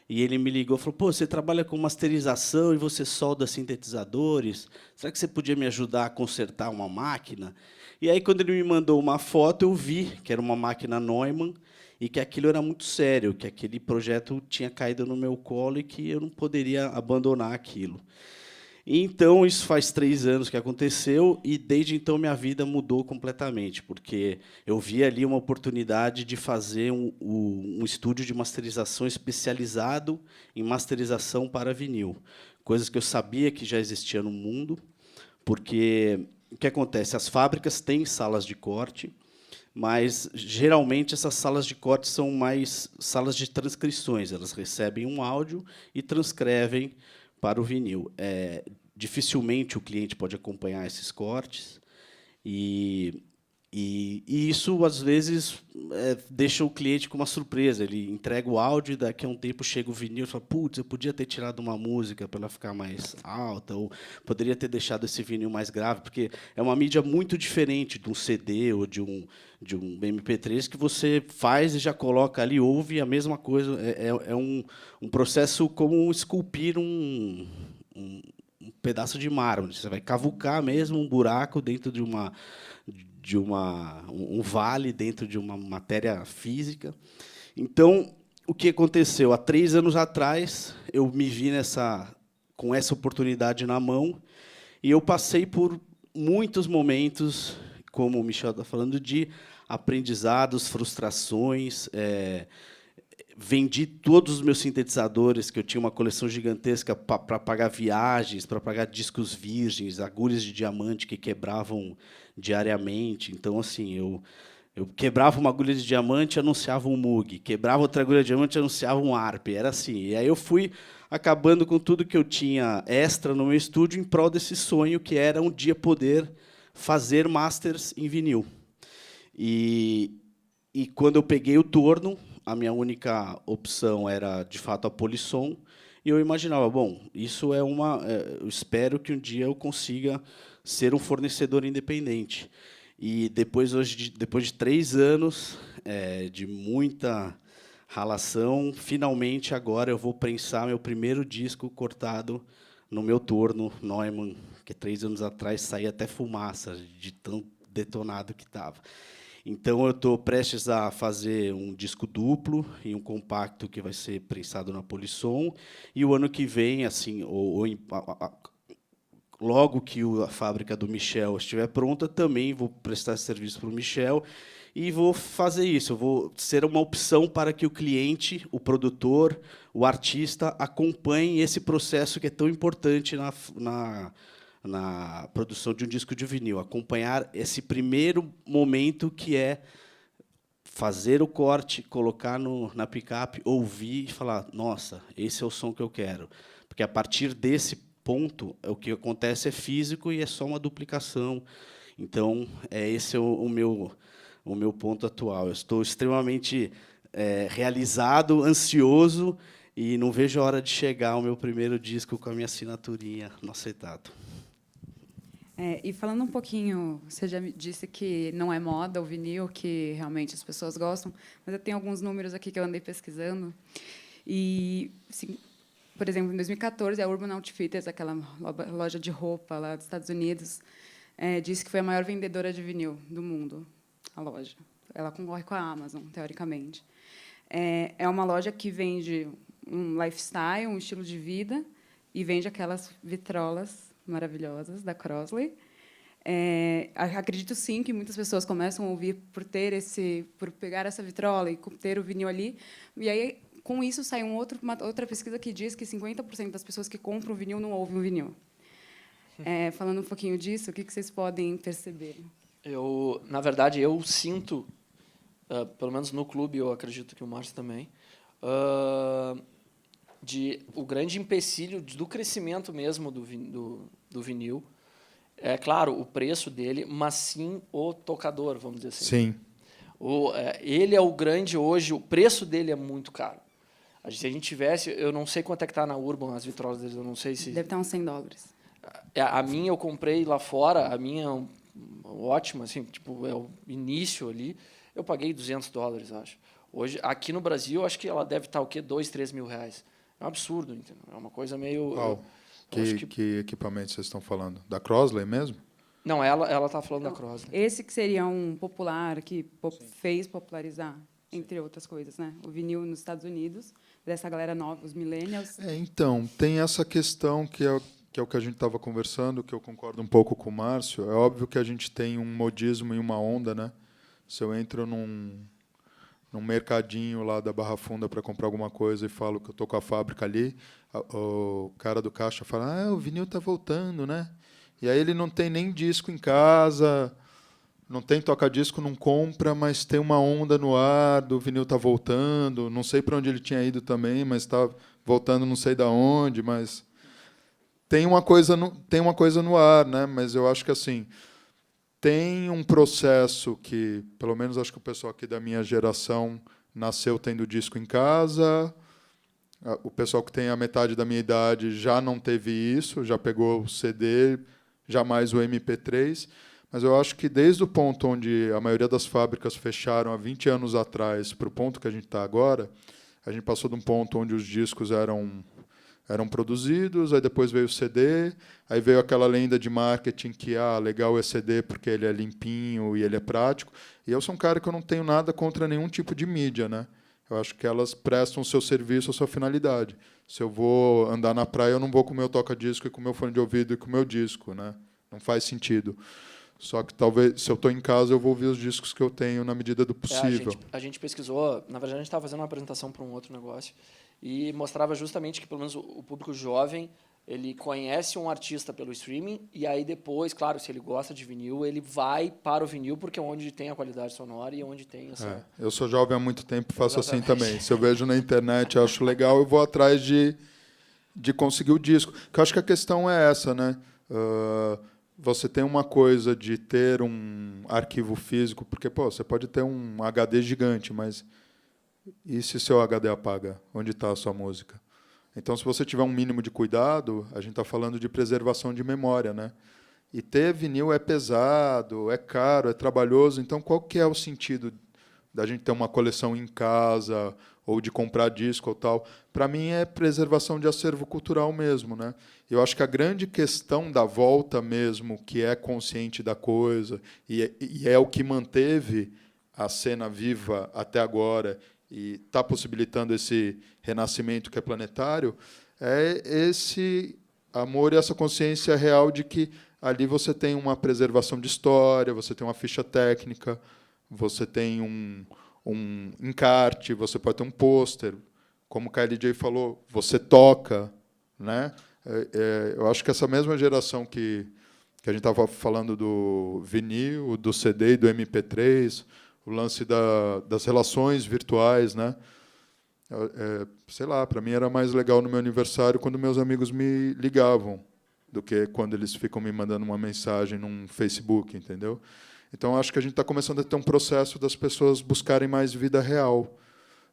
E ele me ligou e falou: pô, você trabalha com masterização e você solda sintetizadores. Será que você podia me ajudar a consertar uma máquina? E aí, quando ele me mandou uma foto, eu vi que era uma máquina Neumann e que aquilo era muito sério, que aquele projeto tinha caído no meu colo e que eu não poderia abandonar aquilo. E então, isso faz 3 anos que aconteceu, e desde então minha vida mudou completamente, porque eu vi ali uma oportunidade de fazer um estúdio de masterização especializado em masterização para vinil, coisas que eu sabia que já existia no mundo, porque o que acontece? As fábricas têm salas de corte, mas geralmente essas salas de corte são mais salas de transcrições. Elas recebem um áudio e transcrevem para o vinil. Dificilmente o cliente pode acompanhar esses cortes e, e isso às vezes deixa o cliente com uma surpresa. Ele entrega o áudio e daqui a um tempo chega o vinil e fala: putz, eu podia ter tirado uma música para ela ficar mais alta, ou poderia ter deixado esse vinil mais grave, porque é uma mídia muito diferente de um CD ou de um MP3 que você faz e já coloca ali, ouve a mesma coisa. É um processo como esculpir um pedaço de mármore. Você vai cavucar mesmo um buraco dentro de um vale dentro de uma matéria física. Então, o que aconteceu? Há 3 anos atrás, eu me vi com essa oportunidade na mão e eu passei por muitos momentos, como o Michel está falando, de aprendizados, frustrações. Vendi todos os meus sintetizadores, que eu tinha uma coleção gigantesca, para pagar viagens, para pagar discos virgens, agulhas de diamante que quebravam diariamente. Então, assim, eu quebrava uma agulha de diamante e anunciava um Moog, quebrava outra agulha de diamante e anunciava um ARP. Era assim. E aí eu fui acabando com tudo que eu tinha extra no meu estúdio em prol desse sonho, que era um dia poder fazer masters em vinil. E quando eu peguei o torno, a minha única opção era, de fato, a Polisson, e eu imaginava, bom, isso eu espero que um dia eu consiga ser um fornecedor independente. E depois de 3 anos de muita ralação, finalmente agora eu vou prensar meu primeiro disco cortado no meu torno Neumann, que 3 anos atrás saía até fumaça de tão detonado que estava. Então, eu estou prestes a fazer um disco duplo e um compacto que vai ser prensado na Polisson. E o ano que vem, assim, logo que a fábrica do Michel estiver pronta, também vou prestar serviço para o Michel e vou fazer isso. Eu vou ser uma opção para que o cliente, o produtor, o artista acompanhe esse processo que é tão importante na produção de um disco de vinil, acompanhar esse primeiro momento que é fazer o corte, colocar na picape, ouvir e falar: nossa, esse é o som que eu quero. Porque a partir desse ponto, o que acontece é físico e é só uma duplicação. Então, esse é o meu ponto atual. Eu estou extremamente realizado, ansioso, e não vejo a hora de chegar ao meu primeiro disco com a minha assinaturinha no acetato. E falando um pouquinho, você já me disse que não é moda o vinil, que realmente as pessoas gostam, mas eu tenho alguns números aqui que eu andei pesquisando. E, assim, por exemplo, em 2014, a Urban Outfitters, aquela loja de roupa lá dos Estados Unidos, disse que foi a maior vendedora de vinil do mundo, a loja. Ela concorre com a Amazon, teoricamente. É uma loja que vende um lifestyle, um estilo de vida, e vende aquelas vitrolas maravilhosas da Crosley. Acredito sim que muitas pessoas começam a ouvir por pegar essa vitrola e ter o vinil ali, e aí com isso sai uma outra pesquisa que diz que 50% das pessoas que compram o vinil não ouvem o vinil. Falando um pouquinho disso, o que vocês podem perceber? Na verdade, eu sinto, pelo menos no clube, eu acredito que o Márcio também, o grande empecilho do crescimento mesmo do vinil. É claro, o preço dele, mas sim o tocador, vamos dizer assim. Sim. Ele é o grande hoje, o preço dele é muito caro. Se a gente tivesse, eu não sei quanto é que está na Urban, as vitrolas deles, eu não sei se... Deve estar uns $100. A minha eu comprei lá fora, a minha é ótima, assim, tipo, é o início ali, eu paguei $200, acho. Hoje, aqui no Brasil, eu acho que ela deve estar o quê? 2, 3 mil reais. É um absurdo, entendeu? É uma coisa meio... Qual? eu acho Que equipamento vocês estão falando? Da Crossley mesmo? Não, ela tá falando da Cross. Esse que seria um popular, que fez popularizar, entre outras coisas, né? O vinil nos Estados Unidos, dessa galera nova, os millennials. Então, tem essa questão que é o que a gente estava conversando, que eu concordo um pouco com o Márcio. É óbvio que a gente tem um modismo e uma onda, né? Se eu entro num mercadinho lá da Barra Funda para comprar alguma coisa e falo que eu estou com a fábrica ali, o cara do caixa fala, o vinil está voltando, né? E aí ele não tem nem disco em casa, não tem toca-disco, não compra, mas tem uma onda no ar do vinil está voltando. Não sei para onde ele tinha ido também, mas está voltando não sei da onde, mas tem uma coisa no ar, né? Mas eu acho que assim, tem um processo que, pelo menos acho que o pessoal aqui da minha geração nasceu tendo disco em casa. O pessoal que tem a metade da minha idade já não teve isso, já pegou o CD, jamais o MP3. Mas eu acho que desde o ponto onde a maioria das fábricas fecharam há 20 anos atrás para o ponto que a gente está agora, a gente passou de um ponto onde os discos eram produzidos, aí depois veio o CD, aí veio aquela lenda de marketing que, legal é CD porque ele é limpinho e ele é prático. E eu sou um cara que eu não tenho nada contra nenhum tipo de mídia, né? Eu acho que elas prestam o seu serviço, a sua finalidade. Se eu vou andar na praia, eu não vou com o meu toca-disco e com o meu fone de ouvido e com o meu disco, né? Não faz sentido. Só que talvez, se eu estou em casa, eu vou ouvir os discos que eu tenho na medida do possível. A gente pesquisou, na verdade, a gente estava fazendo uma apresentação para um outro negócio e mostrava justamente que, pelo menos, o público jovem, ele conhece um artista pelo streaming e aí depois, claro, se ele gosta de vinil, ele vai para o vinil porque é onde tem a qualidade sonora e onde tem essa... Eu sou jovem há muito tempo e faço assim também. Se eu vejo na internet, acho legal, eu vou atrás de conseguir o disco. Porque eu acho que a questão é essa, né? Você tem uma coisa de ter um arquivo físico, porque você pode ter um HD gigante, mas e se seu HD apaga? Onde está a sua música? Então, se você tiver um mínimo de cuidado, a gente está falando de preservação de memória, né? E ter vinil é pesado, é caro, é trabalhoso. Então, qual que é o sentido da gente ter uma coleção em casa ou de comprar disco ou tal? Para mim, é preservação de acervo cultural mesmo, né? Eu acho que a grande questão da volta mesmo, que é consciente da coisa e é o que manteve a cena viva até agora e está possibilitando esse renascimento que é planetário, é esse amor e essa consciência real de que ali você tem uma preservação de história, você tem uma ficha técnica, você tem um encarte, você pode ter um pôster. Como o KLJ falou, você toca, né? Eu acho que essa mesma geração que a gente estava falando do vinil, do CD e do MP3, o lance das relações virtuais, né? Sei lá, para mim era mais legal no meu aniversário quando meus amigos me ligavam do que quando eles ficam me mandando uma mensagem num Facebook, entendeu? Então, acho que a gente está começando a ter um processo das pessoas buscarem mais vida real.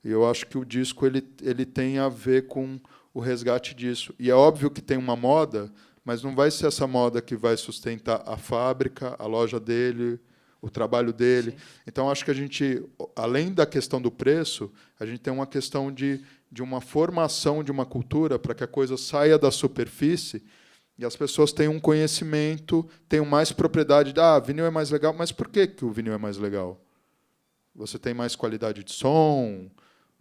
E eu acho que o disco ele tem a ver com o resgate disso. E é óbvio que tem uma moda, mas não vai ser essa moda que vai sustentar a fábrica, a loja dele, o trabalho dele. Sim. Então, acho que a gente, além da questão do preço, a gente tem uma questão de uma formação de uma cultura para que a coisa saia da superfície e as pessoas tenham um conhecimento, tenham mais propriedade. Vinil é mais legal, mas por que o vinil é mais legal? Você tem mais qualidade de som,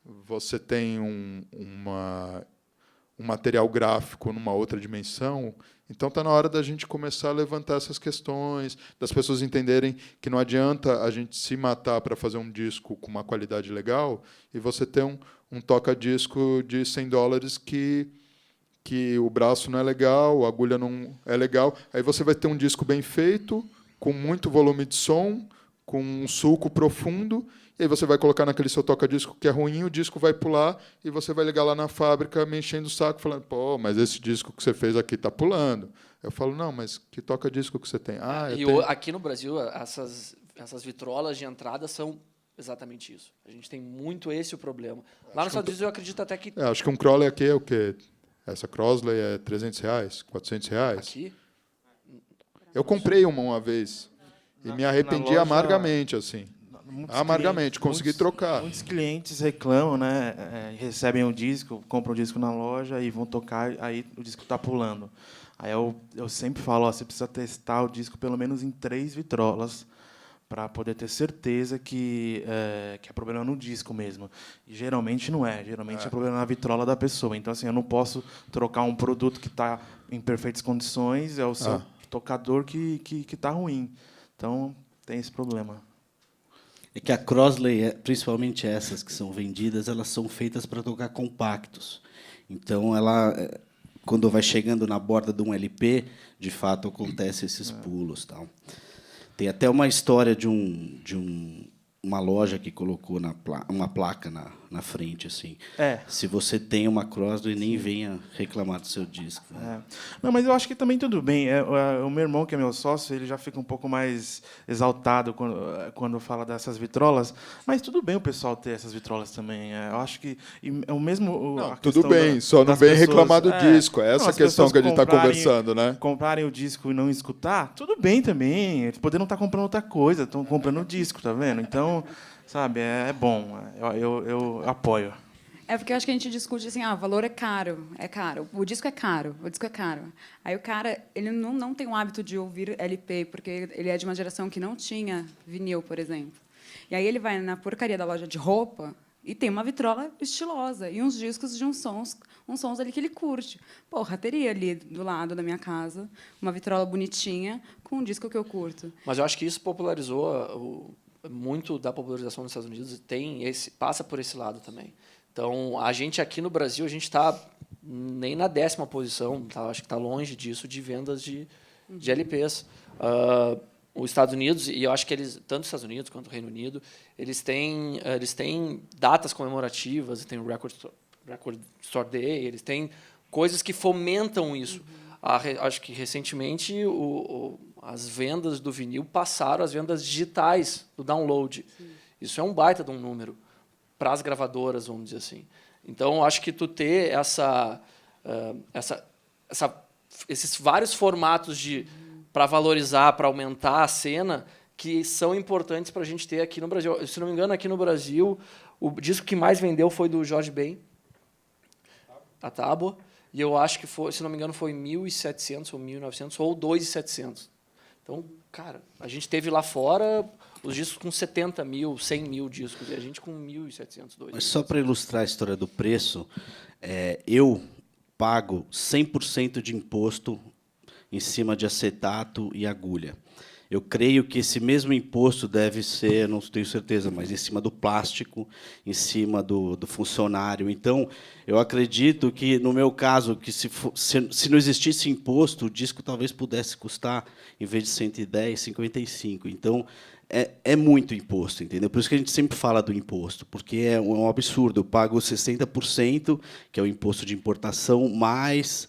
você tem um material gráfico numa outra dimensão. Então, está na hora da gente começar a levantar essas questões, das pessoas entenderem que não adianta a gente se matar para fazer um disco com uma qualidade legal e você ter um toca-disco de $100 que o braço não é legal, a agulha não é legal. Aí você vai ter um disco bem feito, com muito volume de som, com um sulco profundo, e aí você vai colocar naquele seu toca-disco que é ruim, o disco vai pular, e você vai ligar lá na fábrica me enchendo o saco, falando, mas esse disco que você fez aqui está pulando. Eu falo, não, mas que toca-disco que você tem? Aqui no Brasil, essas vitrolas de entrada são exatamente isso. A gente tem muito esse o problema. Lá nos Estados Unidos, eu acredito até que... acho que um crawler aqui é o quê? Essa Crossley é R$300, R$400. Aqui? Eu comprei uma vez e me arrependi amargamente, assim. Amargamente, consegui trocar. Muitos clientes reclamam, né? Recebem o disco, compram o disco na loja e vão tocar, aí o disco está pulando. Aí eu sempre falo, ó, você precisa testar o disco pelo menos em 3 vitrolas para poder ter certeza que é problema no disco mesmo. E geralmente não é. Geralmente é problema na vitrola da pessoa. Então, assim, eu não posso trocar um produto que está em perfeitas condições, é o seu tocador que está ruim. Então, tem esse problema. É que a Crosley, principalmente essas que são vendidas, elas são feitas para tocar compactos. Então, ela, quando vai chegando na borda de um LP, de fato, acontece esses pulos. Tal. Tem até uma história de uma loja que colocou uma placa na frente, assim. Se você tem uma Crosley, nem venha reclamar do seu disco. Né? Não, mas eu acho que também tudo bem. O meu irmão, que é meu sócio, ele já fica um pouco mais exaltado quando fala dessas vitrolas, mas tudo bem o pessoal ter essas vitrolas também. Eu acho que é o mesmo... Não, tudo bem, só não vem reclamar do disco. É essa questão que a gente está conversando, né? Comprarem o disco e não escutar, tudo bem também. Eles poderiam estar comprando outra coisa, estão comprando o disco, tá vendo? Então... Sabe, é bom, eu apoio. É porque eu acho que a gente discute assim, o valor é caro, o disco é caro, Aí o cara, ele não tem o hábito de ouvir LP, porque ele é de uma geração que não tinha vinil, por exemplo. E aí ele vai na porcaria da loja de roupa e tem uma vitrola estilosa e uns discos de uns sons ali que ele curte. Porra, teria ali do lado da minha casa uma vitrola bonitinha com um disco que eu curto. Mas eu acho que isso popularizou muito da popularização nos Estados Unidos passa por esse lado também. Então, a gente aqui no Brasil, a gente está nem na 10ª posição, tá? Acho que está longe disso, de vendas de LPs. Os Estados Unidos, e eu acho que eles, tanto os Estados Unidos quanto o Reino Unido, eles têm datas comemorativas, tem o Record Store Day, eles têm coisas que fomentam isso. Acho que, recentemente, as vendas do vinil passaram às vendas digitais do download. Sim. Isso é um baita de um número para as gravadoras, vamos dizer assim. Então, acho que tu ter esses vários formatos para valorizar, para aumentar a cena, que são importantes para a gente ter aqui no Brasil. Se não me engano, aqui no Brasil, o disco que mais vendeu foi do Jorge Ben, a Tábua. E eu acho que, se não me engano, foi 1.700 ou 1.900 ou 2.700. Então, cara, a gente teve lá fora os discos com 70 mil, 100 mil discos, e a gente com 1.700, 2.000. Mas só para ilustrar a história do preço, eu pago 100% de imposto em cima de acetato e agulha. Eu creio que esse mesmo imposto deve ser, não tenho certeza, mas em cima do plástico, em cima do funcionário. Então, eu acredito que, no meu caso, que se não existisse imposto, o disco talvez pudesse custar, em vez de 110, 55. Então, é muito imposto, entendeu? Por isso que a gente sempre fala do imposto, porque é um absurdo. Eu pago 60%, que é o imposto de importação, mais...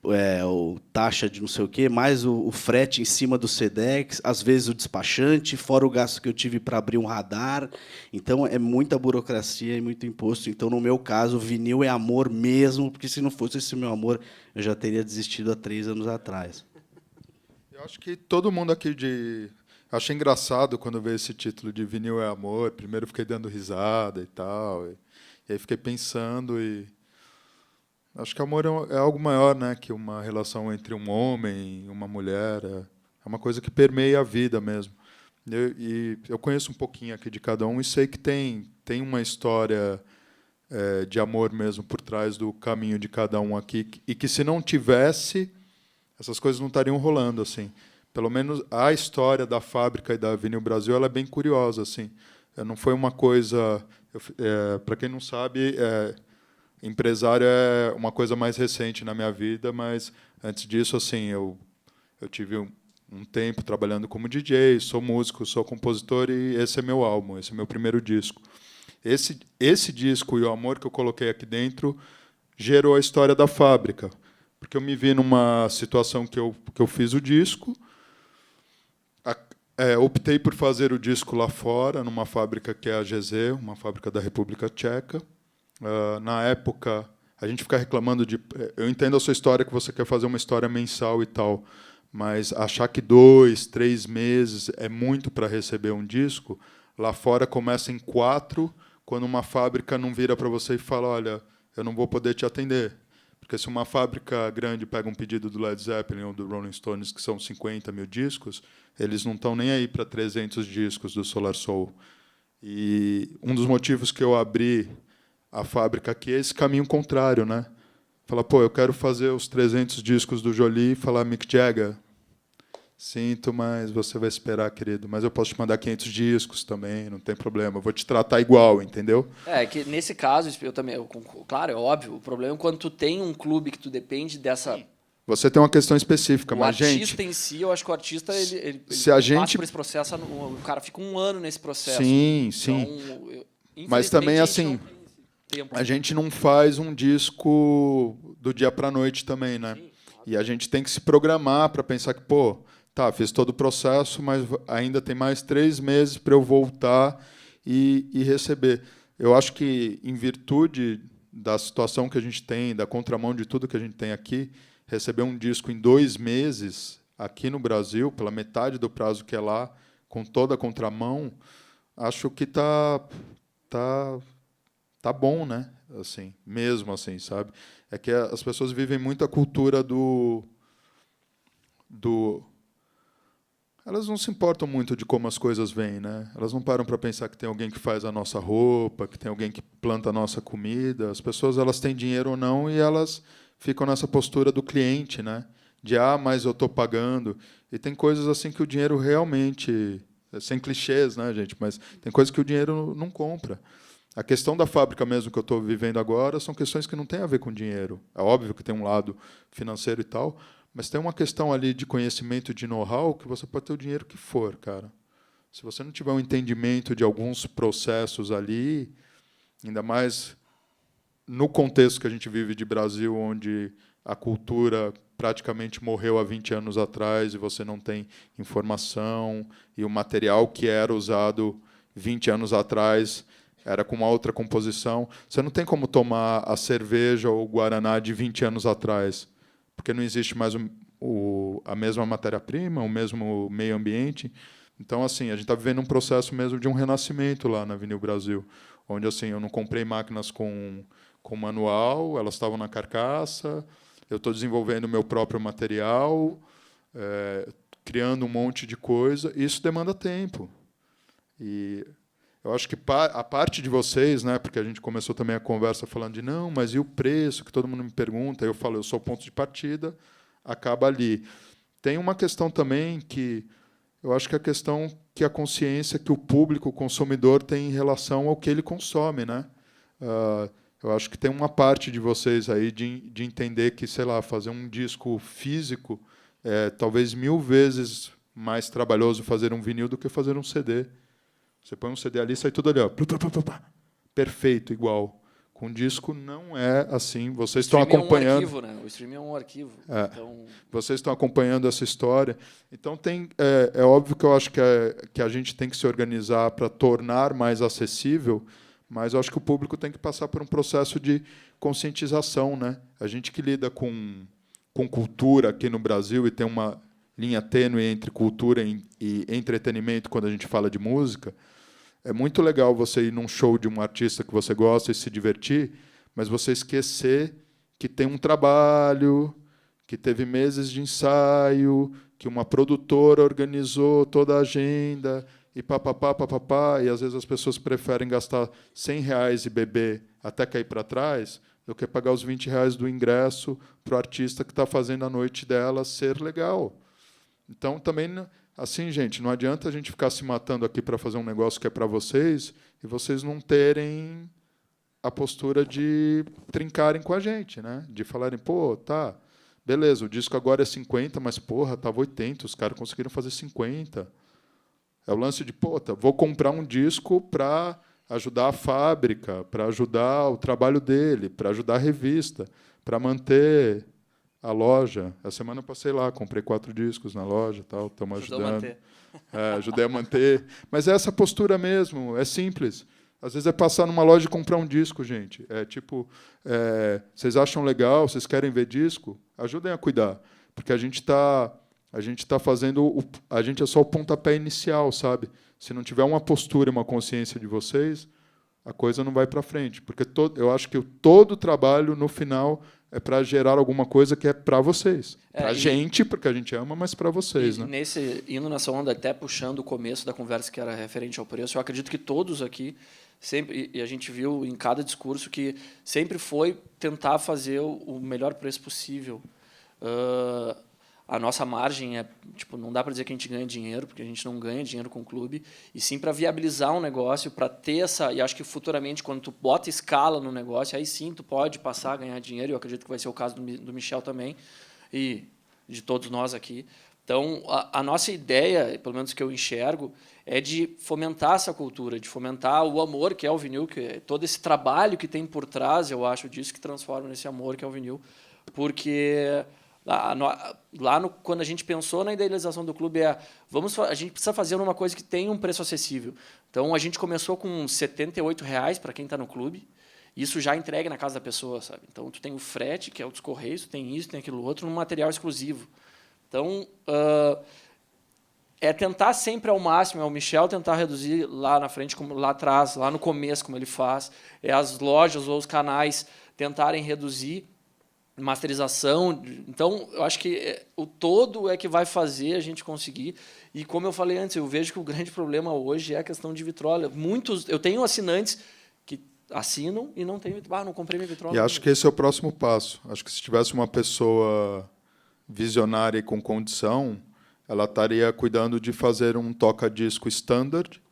o taxa de não sei o quê, mais o frete em cima do SEDEX, às vezes o despachante, fora o gasto que eu tive para abrir um radar. Então, é muita burocracia e muito imposto. Então, no meu caso, o vinil é amor mesmo, porque se não fosse esse meu amor, eu já teria desistido há 3 anos atrás. Eu acho que todo mundo aqui Achei engraçado quando veio esse título de Vinil é Amor. Primeiro fiquei dando risada e tal. E aí fiquei pensando e... Acho que amor é algo maior, né, que uma relação entre um homem e uma mulher. É uma coisa que permeia a vida mesmo. Eu conheço um pouquinho aqui de cada um e sei que tem uma história de amor mesmo por trás do caminho de cada um aqui, e que, se não tivesse, essas coisas não estariam rolando, assim. Pelo menos a história da fábrica e da Vinil Brasil, ela é bem curiosa, assim. Não foi uma coisa... para quem não sabe... Empresário é uma coisa mais recente na minha vida, mas antes disso, assim, eu tive um tempo trabalhando como DJ, sou músico, sou compositor, e esse é meu álbum, esse é meu primeiro disco. Esse disco e o amor que eu coloquei aqui dentro gerou a história da fábrica, porque eu me vi numa situação que eu fiz o disco, optei por fazer o disco lá fora, numa fábrica que é a GZ, uma fábrica da República Tcheca. Na época, a gente fica reclamando de... Eu entendo a sua história, que você quer fazer uma história mensal e tal, mas achar que 2, 3 meses é muito para receber um disco, Lá fora começa em 4, quando uma fábrica não vira para você e fala, olha, eu não vou poder te atender. Porque se uma fábrica grande pega um pedido do Led Zeppelin ou do Rolling Stones, que são 50 mil discos, eles não estão nem aí para 300 discos do Solar Soul. E um dos motivos que eu abri a fábrica aqui é esse caminho contrário, né? Falar, pô, eu quero fazer os 300 discos do Jolie e falar, Mick Jagger, sinto, mas você vai esperar, querido. Mas eu posso te mandar 500 discos também, não tem problema. Eu vou te tratar igual, entendeu? Que nesse caso, eu também, claro, é óbvio, o problema é quando tu tem um clube que tu depende dessa... Você tem uma questão específica, mas, gente... O artista em si, eu acho que o artista, ele se a passa gente... por esse processo, o cara fica 1 ano nesse processo. Sim, sim. Então, mas também, assim, tempo. a gente não faz um disco do dia para a noite também, né? Sim, claro. E a gente tem que se programar para pensar que, pô, tá, fiz todo o processo, mas ainda tem mais 3 meses para eu voltar e receber. Eu acho que, em virtude da situação que a gente tem, da contramão de tudo que a gente tem aqui, receber um disco em 2 meses, aqui no Brasil, pela metade do prazo que é lá, com toda a contramão, acho que tá bom, né? Assim, mesmo assim, sabe? É que as pessoas vivem muito a cultura do elas não se importam muito de como as coisas vêm, né? Elas não param para pensar que tem alguém que faz a nossa roupa, que tem alguém que planta a nossa comida. As pessoas, elas têm dinheiro ou não e elas ficam nessa postura do cliente, né? De, mas eu estou pagando. E tem coisas assim que o dinheiro realmente... Sem clichês, né, gente? Mas tem coisas que o dinheiro não compra. A questão da fábrica mesmo que eu estou vivendo agora são questões que não têm a ver com dinheiro. É óbvio que tem um lado financeiro e tal, mas tem uma questão ali de conhecimento, de know-how, que você pode ter o dinheiro que for, cara. Se você não tiver um entendimento de alguns processos ali, ainda mais no contexto que a gente vive de Brasil, onde a cultura praticamente morreu há 20 anos atrás e você não tem informação, e o material que era usado 20 anos atrás era com uma outra composição. Você não tem como tomar a cerveja ou o guaraná de 20 anos atrás, porque não existe mais a mesma matéria-prima, o mesmo meio ambiente. Então, assim, a gente está vivendo um processo mesmo de um renascimento lá na Vinil Brasil, onde assim eu não comprei máquinas com manual, elas estavam na carcaça, eu estou desenvolvendo o meu próprio material, criando um monte de coisa, e isso demanda tempo. E eu acho que a parte de vocês, né, porque a gente começou também a conversa falando de não, mas e o preço, que todo mundo me pergunta, eu falo, eu sou o ponto de partida, acaba ali. Tem uma questão também que eu acho que é a questão que a consciência que o público, o consumidor, tem em relação ao que ele consome, né? Eu acho que tem uma parte de vocês aí de entender que, sei lá, fazer um disco físico é talvez 1000 vezes mais trabalhoso fazer um vinil do que fazer um CD. Você põe um CD ali, sai tudo ali, ó, perfeito, igual. Com disco não é assim. Vocês estão acompanhando. É um arquivo, né? O streaming é um arquivo. Então... Vocês estão acompanhando essa história. Então é óbvio que eu acho que a gente tem que se organizar para tornar mais acessível, mas eu acho que o público tem que passar por um processo de conscientização, né? A gente que lida com cultura aqui no Brasil e tem uma linha tênue entre cultura e entretenimento quando a gente fala de música, é muito legal você ir num show de um artista que você gosta e se divertir, mas você esquecer que tem um trabalho, que teve meses de ensaio, que uma produtora organizou toda a agenda, e papapá, e às vezes as pessoas preferem gastar R$100 e beber até cair para trás do que pagar os R$20 do ingresso para o artista que está fazendo a noite dela ser legal. Então, também, assim, gente, não adianta a gente ficar se matando aqui para fazer um negócio que é para vocês e vocês não terem a postura de trincarem com a gente, né? De falarem, pô, tá, beleza, o disco agora é 50, mas, porra, estava 80, os caras conseguiram fazer 50. É o lance de, pô, vou comprar um disco para ajudar a fábrica, para ajudar o trabalho dele, para ajudar a revista, para manter a loja. Essa semana eu passei lá, comprei 4 discos na loja, tal, estamos ajudando. Ajudei a manter. Mas é essa postura mesmo, é simples. Às vezes é passar numa loja e comprar um disco, gente. É tipo, vocês acham legal, vocês querem ver disco? Ajudem a cuidar, porque a gente está a gente está fazendo, a gente é só o pontapé inicial, sabe? Se não tiver uma postura e uma consciência de vocês, a coisa não vai para frente, porque eu acho que todo o trabalho no final é para gerar alguma coisa que é para vocês, para a gente, porque a gente ama, mas para vocês, né? Indo nessa onda, até puxando o começo da conversa que era referente ao preço, eu acredito que todos aqui sempre, e a gente viu em cada discurso que sempre foi tentar fazer o melhor preço possível. A nossa margem não dá para dizer que a gente ganha dinheiro, porque a gente não ganha dinheiro com o clube, e sim para viabilizar um negócio, para ter e acho que futuramente, quando tu bota escala no negócio, aí sim tu pode passar a ganhar dinheiro, e eu acredito que vai ser o caso do Michel também, e de todos nós aqui. Então, a nossa ideia, pelo menos que eu enxergo, é de fomentar essa cultura, de fomentar o amor que é o vinil, que é todo esse trabalho que tem por trás, eu acho, disso que transforma nesse amor que é o vinil, porque quando a gente pensou na idealização do clube, a gente precisa fazer uma coisa que tenha um preço acessível. Então, a gente começou com R$ 78,00 para quem está no clube, isso já entregue na casa da pessoa, sabe? Então, tu tem o frete, que é o dos Correios, tu tem isso, tem aquilo outro, num material exclusivo. Então, é tentar sempre ao máximo, é o Michel tentar reduzir lá na frente, como lá atrás, lá no começo, como ele faz, é as lojas ou os canais tentarem reduzir masterização. Então, eu acho que o todo é que vai fazer a gente conseguir. E, como eu falei antes, eu vejo que o grande problema hoje é a questão de vitrola. Eu tenho assinantes que assinam e não tem, não comprei minha vitrola. E acho que esse é o próximo passo. Acho que se tivesse uma pessoa visionária e com condição, ela estaria cuidando de fazer um toca-disco standard,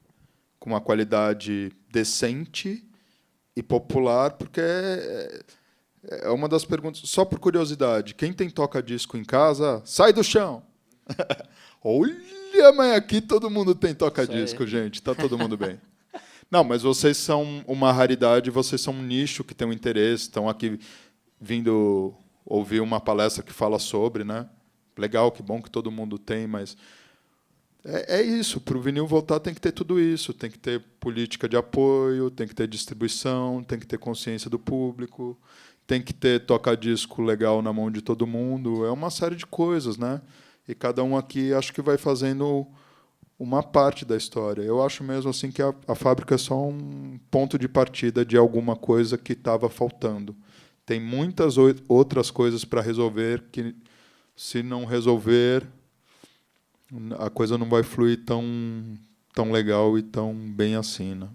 com uma qualidade decente e popular, porque é uma das perguntas, só por curiosidade, quem tem toca-disco em casa, sai do chão! Olha, mas aqui todo mundo tem toca-disco, gente, tá todo mundo bem. Não, mas vocês são uma raridade, vocês são um nicho que tem um interesse, estão aqui vindo ouvir uma palestra que fala sobre, né? Legal, que bom que todo mundo tem, mas é isso. Para o vinil voltar tem que ter tudo isso. Tem que ter política de apoio, tem que ter distribuição, tem que ter consciência do público, tem que ter toca-disco legal na mão de todo mundo. É uma série de coisas, né? E cada um aqui acho que vai fazendo uma parte da história. Eu acho mesmo assim que a fábrica é só um ponto de partida de alguma coisa que estava faltando. Tem muitas outras coisas para resolver que, se não resolver, a coisa não vai fluir tão legal e tão bem assim, né?